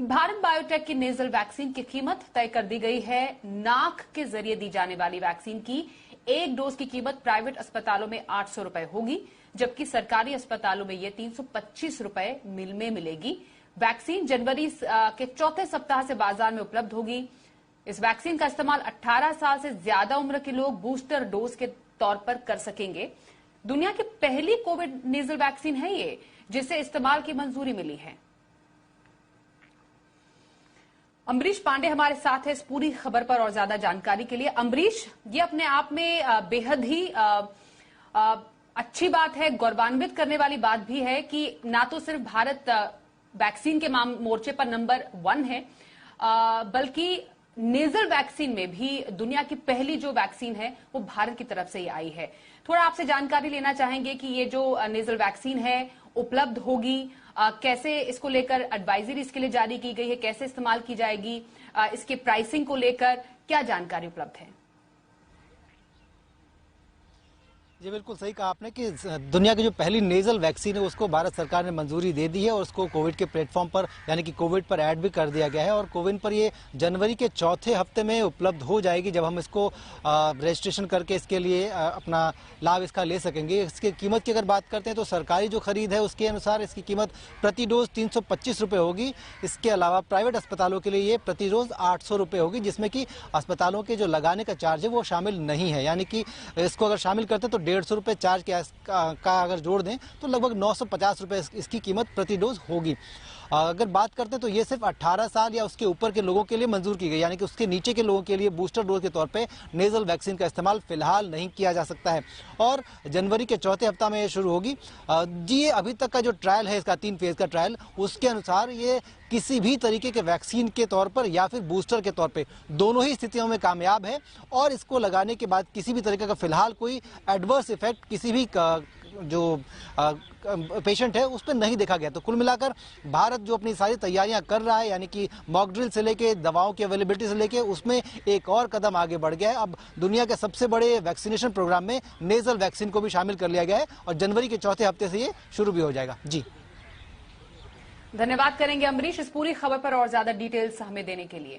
Bharat biotech की nasal vaccine की कीमत तय कर दी गई है। नाक के जरिए दी जाने वाली वैक्सीन की एक डोज की कीमत प्राइवेट अस्पतालों में 800 रुपए होगी, जबकि सरकारी अस्पतालों में यह 325 रुपए में मिलेगी। वैक्सीन जनवरी के चौथे सप्ताह से बाजार में उपलब्ध होगी। इस वैक्सीन का इस्तेमाल 18 साल से ज्यादा उम्र के लोग बूस्टर डोज के तौर पर कर सकेंगे। दुनिया की पहली कोविड नेजल वैक्सीन है ये, जिसे इस्तेमाल की मंजूरी मिली है। अमरीश पांडे हमारे साथ है इस पूरी खबर पर और ज्यादा जानकारी के लिए। अमरीश, ये अपने आप में बेहद ही अच्छी बात है, गौरवान्वित करने वाली बात भी है कि ना तो सिर्फ भारत वैक्सीन के मोर्चे पर नंबर 1 है, बल्कि नेजल वैक्सीन में भी दुनिया की पहली जो वैक्सीन है वो भारत की तरफ से ही आई है। थोड़ा आपसे जानकारी लेना चाहेंगे कि ये जो नेजल वैक्सीन है उपलब्ध होगी, कैसे इसको लेकर एडवाइजरी इसके लिए जारी की गई है, कैसे इस्तेमाल की जाएगी, इसके प्राइसिंग को लेकर क्या जानकारी उपलब्ध है? जी बिल्कुल सही कहा आपने कि दुनिया की जो पहली नेजल वैक्सीन है उसको भारत सरकार ने मंजूरी दे दी है और उसको कोविड के प्लेटफॉर्म पर यानी कि कोविड पर ऐड भी कर दिया गया है और कोविन पर ये जनवरी के चौथे हफ्ते में उपलब्ध हो जाएगी, जब हम इसको रजिस्ट्रेशन करके इसके लिए अपना लाभ इसका ले सकेंगे। इसकी कीमत की अगर बात करते हैं तो सरकारी जो खरीद है उसके अनुसार इसकी कीमत प्रति डोज 325 रुपये होगी। इसके अलावा प्राइवेट अस्पतालों के लिए ये प्रति डोज 800 रुपये होगी, जिसमें कि अस्पतालों के जो लगाने का चार्ज है वो शामिल नहीं है। यानी कि इसको अगर शामिल करते हैं तो 150 रुपये चार्ज का अगर जोड़ दें तो लगभग 950 रुपये इसकी कीमत प्रति डोज होगी। अगर बात करते हैं तो ये सिर्फ 18 साल या उसके ऊपर के लोगों के लिए मंजूर की गई, यानी कि उसके नीचे के लोगों के लिए बूस्टर डोज के तौर पे नेजल वैक्सीन का इस्तेमाल फिलहाल नहीं किया जा सकता है और जनवरी के चौथे हफ्ता में ये शुरू होगी। जी ये अभी तक का जो ट्रायल है, इसका 3 फेज का ट्रायल, उसके अनुसार ये किसी भी तरीके के वैक्सीन के तौर पर या फिर बूस्टर के तौर पे दोनों ही स्थितियों में कामयाब है और इसको लगाने के बाद किसी भी तरीके का फिलहाल कोई एडवर्स इफेक्ट किसी भी जो पेशेंट है उस पर नहीं देखा गया। तो कुल मिलाकर भारत जो अपनी सारी तैयारियां कर रहा है, यानी कि मॉक ड्रिल से लेके दवाओं की अवेलेबिलिटी से लेके, उसमें एक और कदम आगे बढ़ गया है। अब दुनिया के सबसे बड़े वैक्सीनेशन प्रोग्राम में नेजल वैक्सीन को भी शामिल कर लिया गया है और जनवरी के चौथे हफ्ते से ये शुरू भी हो जाएगा। जी धन्यवाद करेंगे अमरीश इस पूरी खबर पर और ज्यादा डिटेल्स हमें देने के लिए।